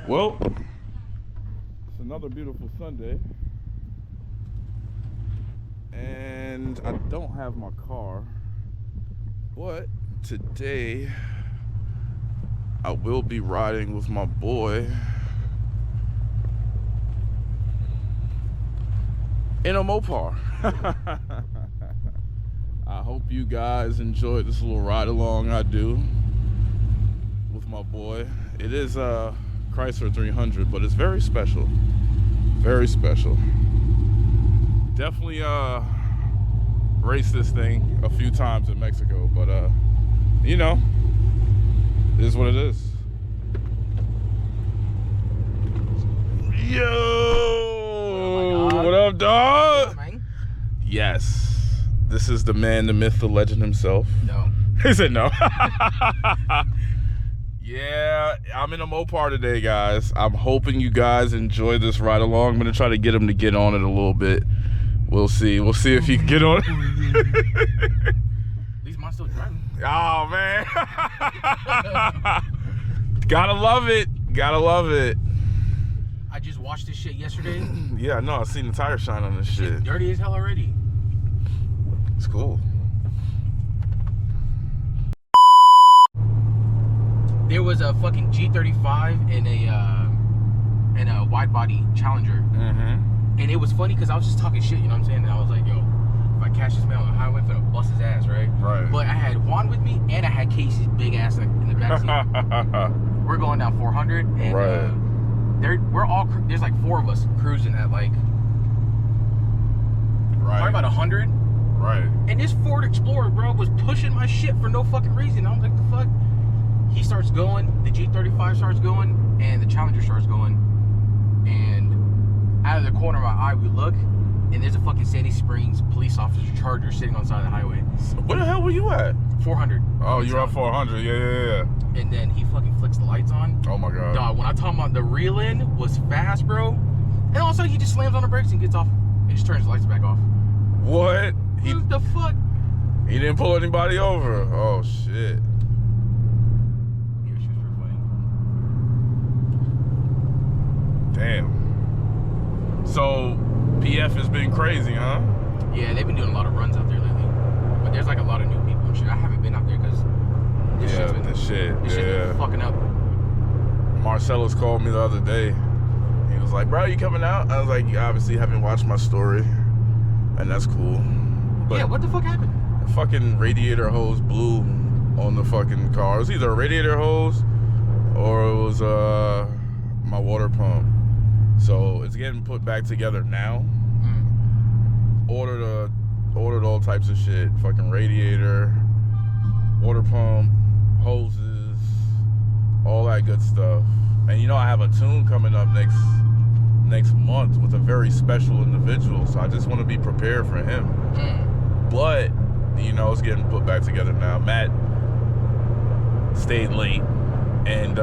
Well, it's another beautiful Sunday, and I don't have my car, but today I will be riding with my boy in a Mopar. I hope you guys enjoyed this little ride along I do with my boy. It is Chrysler 300, but it's very special. Very special. Definitely raced this thing a few times in Mexico, but you know, it is what it is. Yo! What up, dog? What up, man? Yes. This is the man, the myth, the legend himself. No. He said no. Yeah, I'm in a Mopar today, guys. I'm hoping you guys enjoy this ride along. I'm going to try to get him to get on it a little bit. We'll see. We'll see if he can get on it. At least mine's still driving. Oh, man. Gotta love it. Gotta love it. I just watched this shit yesterday. Yeah, no, I seen the tire shine on this shit. Dirty as hell already. It's cool. There was a fucking G35 and a wide body Challenger. Mm-hmm. And it was funny because I was just talking shit, you know what I'm saying? And I was like, yo, if I catch this man on the highway, I'm gonna bust his ass, right? Right. But I had Juan with me and I had Casey's big ass in the backseat. We're going down 400 and right. There's like 4 of us cruising at like probably about 100. Right. And this Ford Explorer, bro, was pushing my shit for no fucking reason. I was like, the fuck? He starts going, the G35 starts going, and the Challenger starts going. And out of the corner of my eye, we look, and there's a fucking Sandy Springs police officer Charger sitting on the side of the highway. Where the hell were you at? 400. Oh, you were at 400. Yeah. And then he fucking flicks the lights on. Oh my god. Dog, when I talk about the reel-in was fast, bro. And also he just slams on the brakes and gets off and just turns the lights back off. What? What the fuck? He didn't pull anybody over. Oh shit. Yeah, she was pretty funny. Damn. So PF has been crazy, huh? Yeah, they've been doing a lot of runs out there lately. But there's like a lot of new people and shit. I haven't been out there because this shit's been fucking up. Marcellus called me the other day. He was like, bro, you coming out? I was like, you obviously haven't watched my story. And that's cool. But yeah, what the fuck happened? The fucking radiator hose blew on the fucking car. It was either a radiator hose or it was my water pump. So it's getting put back together now. Ordered all types of shit. Fucking radiator, water pump, hoses, all that good stuff. And you know I have a tune coming up next month with a very special individual, so I just want to be prepared for him. But you know, it's getting put back together now. Matt stayed late and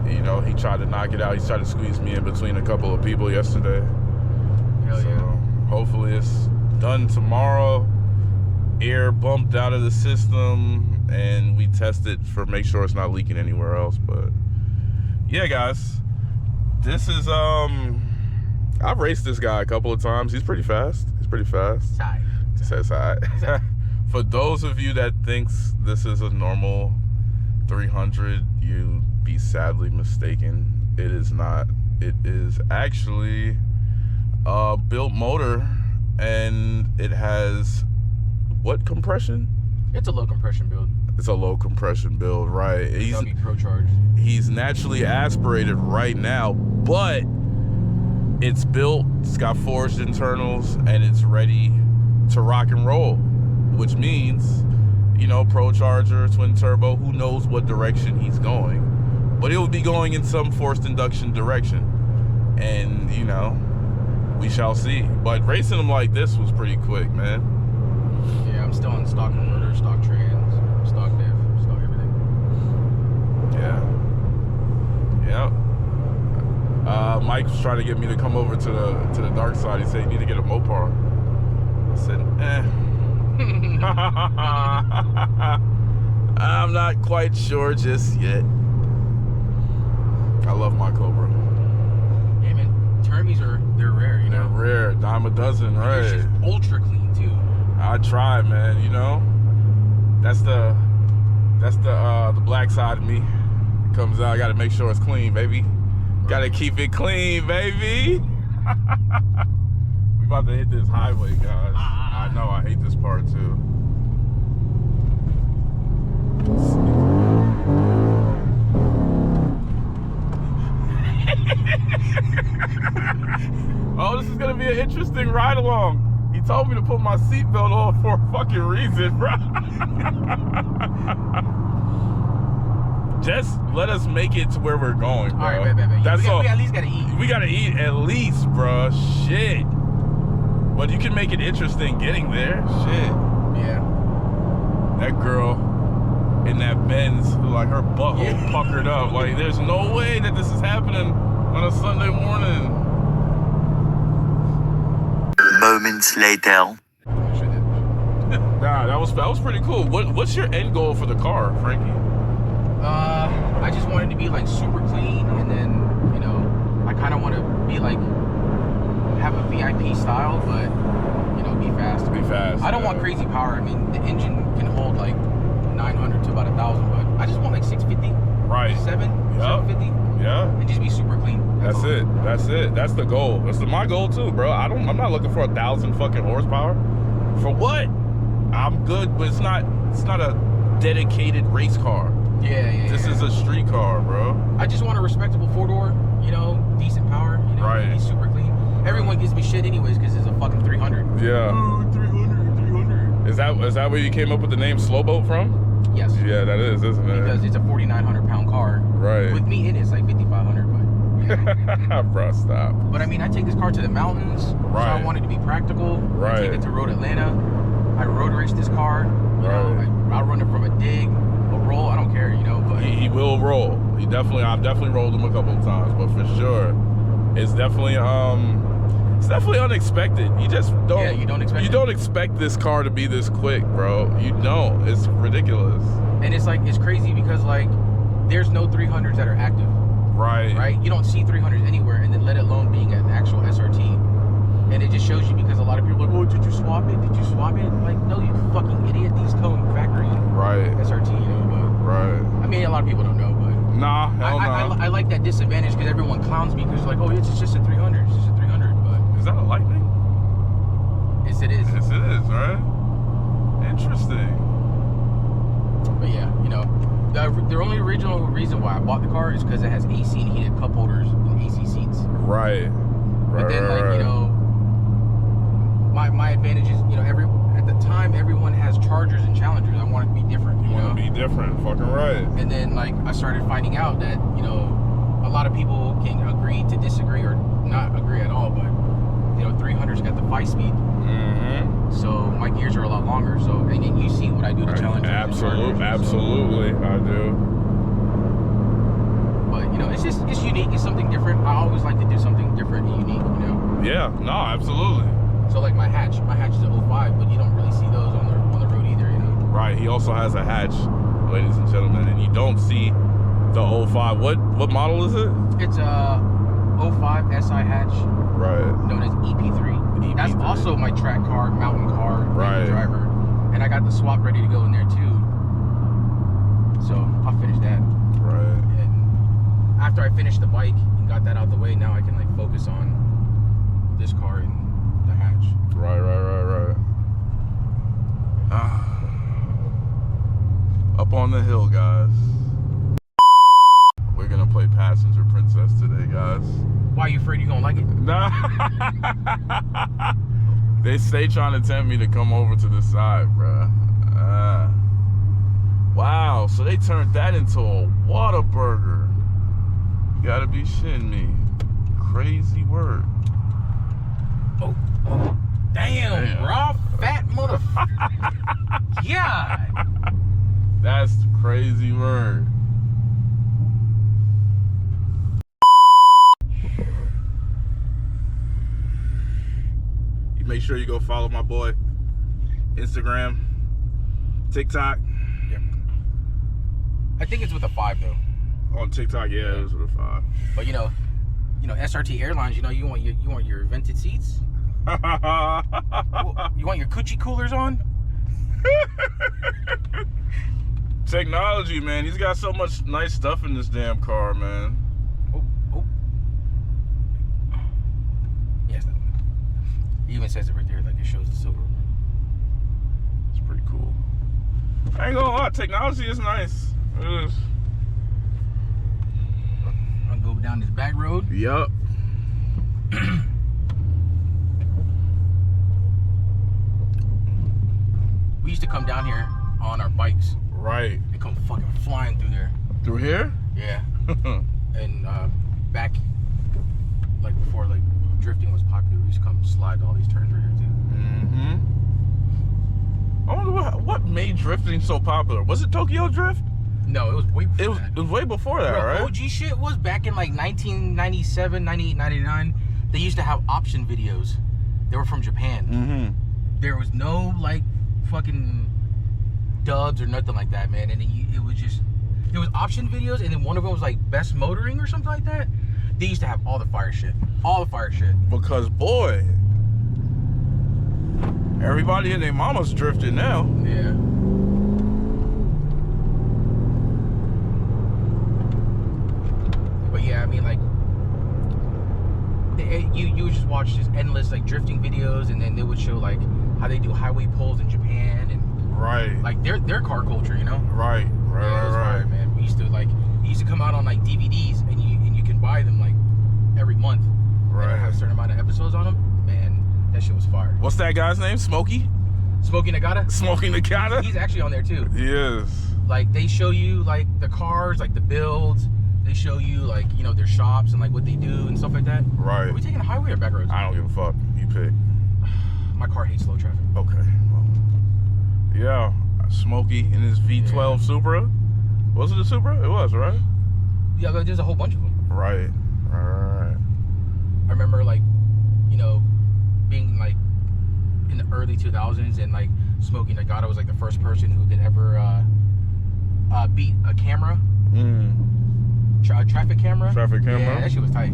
you know, he tried to knock it out. He tried to squeeze me in between a couple of people yesterday. Hell so yeah. Hopefully it's done tomorrow. Air bumped out of the system and we test it for make sure it's not leaking anywhere else. But yeah, guys, this is I've raced this guy a couple of times. He's pretty fast. Side. Says hi. For those of you that thinks this is a normal 300, you'd be sadly mistaken. It is not. It is actually a built motor, and it has what compression? It's a low compression build. It's a low compression build, right? He's naturally aspirated right now, but it's built, it's got forged internals, and it's ready to rock and roll, which means, you know, Pro Charger, twin turbo, who knows what direction he's going, but he'll be going in some forced induction direction, and you know, we shall see. But racing him like this was pretty quick, man. Yeah, I'm still on stock motor, stock trans, stock diff, stock everything. Yeah. Mike was trying to get me to come over to the dark side. He said, you need to get a Mopar. I said, I'm not quite sure just yet. I love my Cobra. Yeah, man. Termies they're rare, you know. They're rare, dime a dozen, right? It's just ultra clean too. I try, man. You know, that's the black side of me. It comes out. I got to make sure it's clean, baby. Got to keep it clean, baby. We about to hit this highway, guys. I know. I hate this part too. Oh, this is gonna be an interesting ride along. He told me to put my seatbelt on for a fucking reason, bro. Just let us make it to where we're going, bro. All right, baby. That's all. We at least gotta eat. We gotta eat at least, bro. Shit. But you can make it interesting getting there. Shit. Yeah. That girl in that Benz, who like her butthole puckered up. Like, there's no way that this is happening on a Sunday morning. Moments later. Nah, that was pretty cool. What's your end goal for the car, Frankie? I just wanted to be like super clean, and then, you know, I kind of want to be like, have a VIP style, but, you know, be fast. Be fast. I don't want crazy power. I mean, the engine can hold like 900 to about 1,000, but I just want like 650. Right. 750. Yeah. And just be super clean. That's it. That's the goal. That's my goal too, bro. I'm not looking for 1,000 fucking horsepower. For what? I'm good, but it's not a dedicated race car. Yeah. This is a street car, bro. I just want a respectable four-door, you know, decent power, you know, Right. be super clean. Everyone gives me shit anyways because it's a fucking 300. Yeah. Ooh, 300. Is that where you came up with the name Slow Boat from? Yes. Yeah, that is, isn't it? Because it's a 4,900 pound car. Right. With me in it, it's like 5,500, but yeah. Bro, stop. But I mean, I take this car to the mountains, Right. so I want it to be practical. Right. I take it to Road Atlanta. I road race this car. You know, I'll run it from a dig, a roll. I don't care, you know. But He will roll. I've definitely rolled him a couple of times, but for sure, it's definitely unexpected. You just don't. Yeah, you don't expect. You don't expect this car to be this quick, bro. You don't. It's ridiculous. And it's like, it's crazy because like, there's no 300s that are active. Right. Right? You don't see 300s anywhere, and then let alone being an actual SRT. And it just shows you because a lot of people are like, oh, did you swap it? Did you swap it? Like, no, you fucking idiot. These come factory SRT, you know. But Right. I mean, a lot of people don't know, but Nah, hell no. I like that disadvantage because everyone clowns me because like, oh, it's just a 300. It's just a 300. But Is that a Lightning? yes, it is. Yes, it is, right? Interesting. But yeah, you know, the only original reason why I bought the car is because it has AC and heated cup holders and AC seats. Right. But then, like, you know, my advantage is, you know, at the time everyone has Chargers and Challengers. I want it to be different. You know? want to be different. Fucking right. And then, like, I started finding out that, you know, a lot of people can agree to disagree or not agree at all. But, you know, 300's got the 5-speed. Mm-hmm. So my gears are a lot longer. So, and then you see what I do to Challengers. Absolutely. Absolutely. I do. But, you know, it's unique. It's something different. I always like to do something different and unique, you know? Yeah. No, absolutely. So, like, my hatch is an 05, but you don't really see those on the road either, you know? Right. He also has a hatch, ladies and gentlemen, and you don't see the 05. What model is it? It's a 05 SI hatch, Right. known as EP3. That's also my track car, mountain car, Right. driver. And I got the swap ready to go in there, too. So, I'll finish that. Right. And after I finish the bike and got that out the way, now I can, like, focus on this car and the hatch. Right. Up on the hill, guys. We're gonna play Passenger Princess today, guys. Why are you afraid you're gonna like it? Nah. They stay trying to tempt me to come over to the side, bruh. Wow, so they turned that into a Whataburger. You gotta be shitting me. Crazy word. Oh. Damn. Raw fat motherfucker. God. That's the crazy word. You make sure you go follow my boy. Instagram, TikTok. Yep. I think it's with a 5 though. On TikTok, yeah, it was with a 5. But you know, SRT Airlines. You know, you want your vented seats. You want your coochie coolers on. Technology, man. He's got so much nice stuff in this damn car, man. Oh. Yes, that one. It even says it right there, like it shows the silver. It's pretty cool. I ain't gonna lie, technology is nice. It is. I'll go down this back road. Yup. We used to come down here on our bikes. Right. They come fucking flying through there. Through here? Yeah. And back, like before, like drifting was popular, we used to come slide all these turns right here too. Mm-hmm. I wonder what made drifting so popular. Was it Tokyo Drift? No, it was way before that. It was way before that, right? OG shit was back in like 1997, 98, 99. They used to have option videos. They were from Japan. Mm-hmm. There was no like fucking dubs or nothing like that, man. And it was just, there was option videos, and then one of them was like best motoring or something like that. They used to have all the fire shit. Because boy, everybody and their mama's drifting now. Yeah. But yeah, I mean, like, you would just watch just endless like drifting videos, and then they would show like how they do highway pulls in Japan, and like their car culture, you know. Right. Yeah, it was fire, man. We used to like, it used to come out on like DVDs, and you can buy them like every month. Right. And have a certain amount of episodes on them. Man, that shit was fire. What's that guy's name? Smokey Nagata. He's actually on there too. Yes. Like they show you like the cars, like the builds. They show you like, you know, their shops and like what they do and stuff like that. Right. Are we taking a highway or back roads? I don't give a fuck. You pick. My car hates slow traffic. Okay. Well, yeah. Smokey in his V12 Supra. Was it a Supra? It was, right? Yeah, there's a whole bunch of them. Right. I remember like, you know, being like in the early 2000s, and like Smokey Nagata was like the first person who could ever beat a camera. Traffic camera. Yeah, that shit was tight.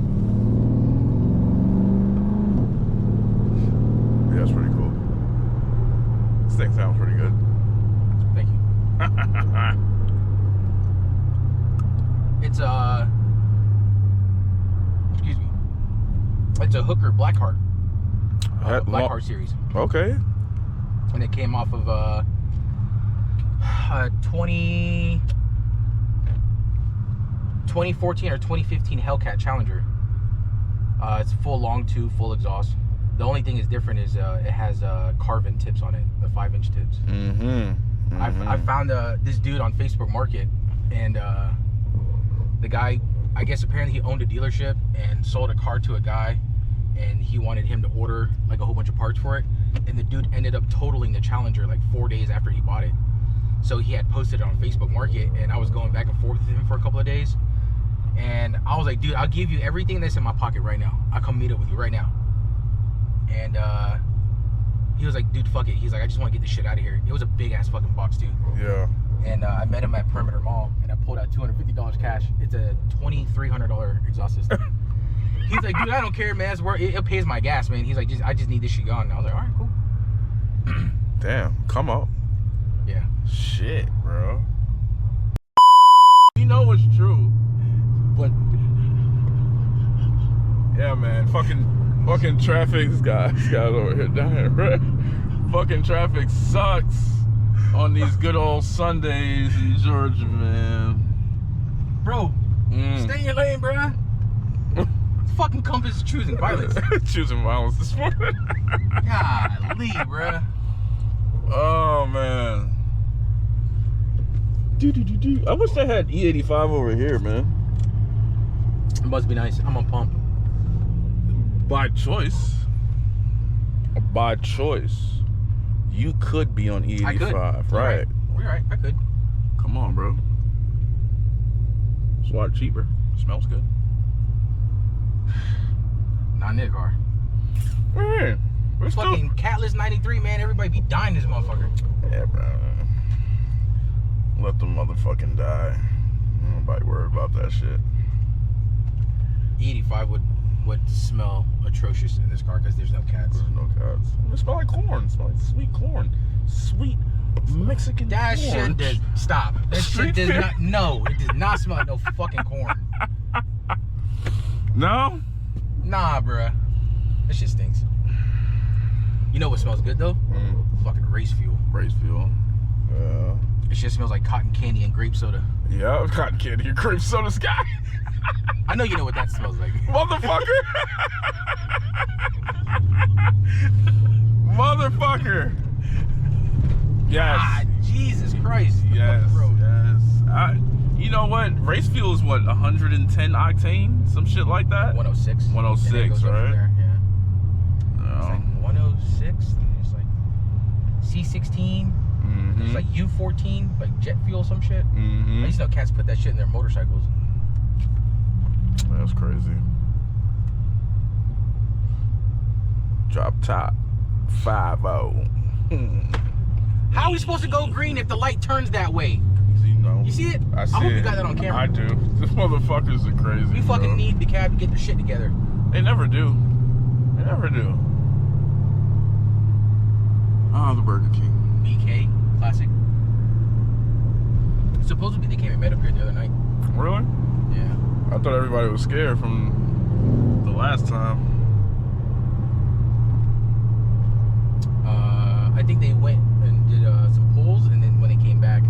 Yeah, that's pretty cool. This thing sounds pretty good. Thank you. It's excuse me. It's a Hooker Blackheart. Blackheart series. Okay. And it came off of 2014 or 2015 Hellcat Challenger. It's full long tube, full exhaust. The only thing is different is it has carving tips on it, the 5-inch tips. I found this dude on Facebook Market, and the guy, I guess apparently he owned a dealership and sold a car to a guy, and he wanted him to order like a whole bunch of parts for it, and the dude ended up totaling the Challenger like 4 days after he bought it. So he had posted it on Facebook Market, and I was going back and forth with him for a couple of days, and I was like, dude, I'll give you everything that's in my pocket right now. I'll come meet up with you right now. And he was like, dude, fuck it. He's like, I just want to get this shit out of here. It was a big ass fucking box too. Yeah. And I met him at Perimeter Mall, and I pulled out $250 cash. It's a $2,300 exhaust system. He's like, dude, I don't care, man. It pays my gas, man. He's like, I just need this shit gone. And I was like, all right, cool. Damn, come up. Yeah. Shit, bro. You know it's true, but yeah, man. Fucking traffic's guys over here dying, right? Fucking traffic sucks on these good old Sundays in Georgia, man. Bro, stay in your lane, bro. Fucking Compass choosing violence. Choosing violence this morning. Golly, bro. Oh man. I wish they had E85 over here, man. It must be nice. I'm on pump. By choice. You could be on E85, I could. right? You're right. I could. Come on, bro. It's a lot cheaper. Smells good. Not in this car. Hey, we're fucking Catless 93, man. Everybody be dying this motherfucker. Yeah, bro. Let them motherfucking die. Nobody worried about that shit. E85 would smell atrocious in this car because there's no cats. There's no cats. It smells like corn. It smells like sweet corn. Sweet Mexican that corn. Shit does stop. That shit does not. No, it does not smell like no fucking corn. No? Nah, bruh. That shit stinks. You know what smells good though? Fucking race fuel. Race fuel. Yeah. It shit smells like cotton candy and grape soda. Yeah, cotton candy and grape soda sky. I know you know what that smells like. Motherfucker. Motherfucker. Yes. Ah, Jesus Christ. Yes. Road. Yes. You know what? Race fuel is what, 110 octane? Some shit like that? 106. 106, right? There, yeah. No. It's like 106. There's like C16. There's like U14, like jet fuel, some shit. I used to know cats put that shit in their motorcycles. That's crazy. Drop top 5-0. How are we supposed to go green if the light turns that way? You see it? I see hope it. you got that on camera. I do. These motherfuckers are crazy. We fucking bro. need the cab to get their shit together. They never do. They never do. Oh, the Burger King. BK, classic. Supposedly they came and met up here the other night. Really? Yeah. I thought everybody was scared from the last time. I think they went and did some pulls, and then when they came back,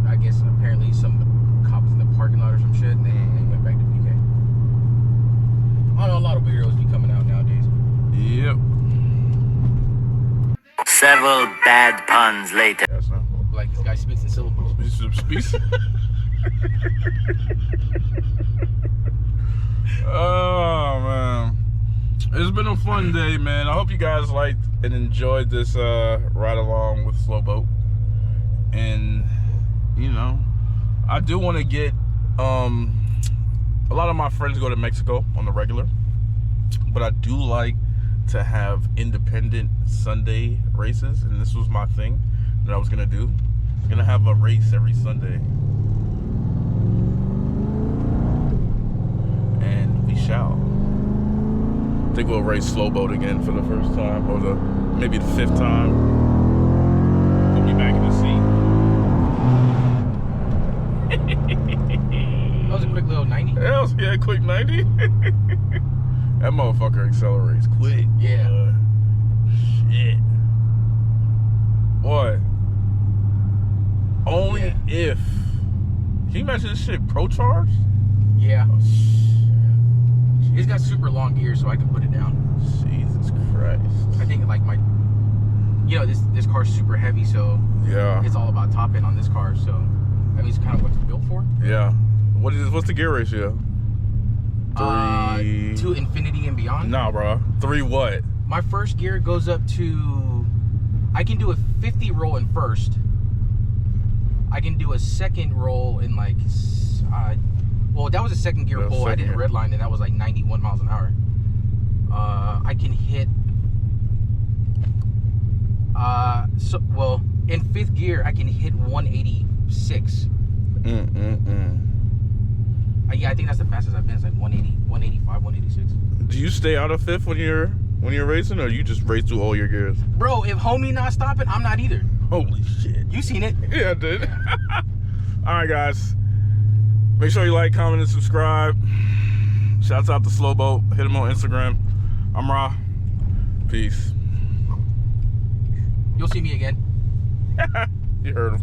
I guess apparently some cops in the parking lot or some shit, and then they went back to BK. I don't know, a lot of weirdos be coming out nowadays. Yep. Several bad puns later. Yes, no. Like this guy speaks in syllables. Speaks. Oh man, it's been a fun day, man. I hope you guys liked and enjoyed this ride along with Slowboat. And you know, I do want to get a lot of my friends go to Mexico on the regular, but I do like to have independent Sunday races, and this was my thing that I was gonna do. I'm gonna have a race every Sunday, and we shall. I think we'll race Slowboat again for the first time, or maybe the 5th time. Put me back in the seat. That was a quick little 90. Yeah, quick 90. That motherfucker accelerates quick. Yeah. Shit. Boy. Only if. Can you imagine this shit pro charged? Yeah. It's got super long gears, so I can put it down. Jesus Christ. I think like this car's super heavy, so Yeah. it's all about top end on this car. So that means kind of what it's built for. Yeah. What's the gear ratio? 3. To infinity and beyond. Nah, bro. 3 what? My first gear goes up to. I can do a 50 roll in first. I can do a second roll in like. Well, that was a second gear pull. I did a red line, and that was like 91 miles an hour. I can hit. In 5th gear, I can hit 186. Yeah, I think that's the fastest I've been. It's like 180, 185, 186. Do you stay out of 5th when you're racing, or you just race through all your gears? Bro, if homie not stopping, I'm not either. Holy shit. You seen it? Yeah, I did. All right, guys. Make sure you like, comment, and subscribe. Shouts out to Slowboat. Hit him on Instagram. I'm Ra. Peace. You'll see me again. You heard him.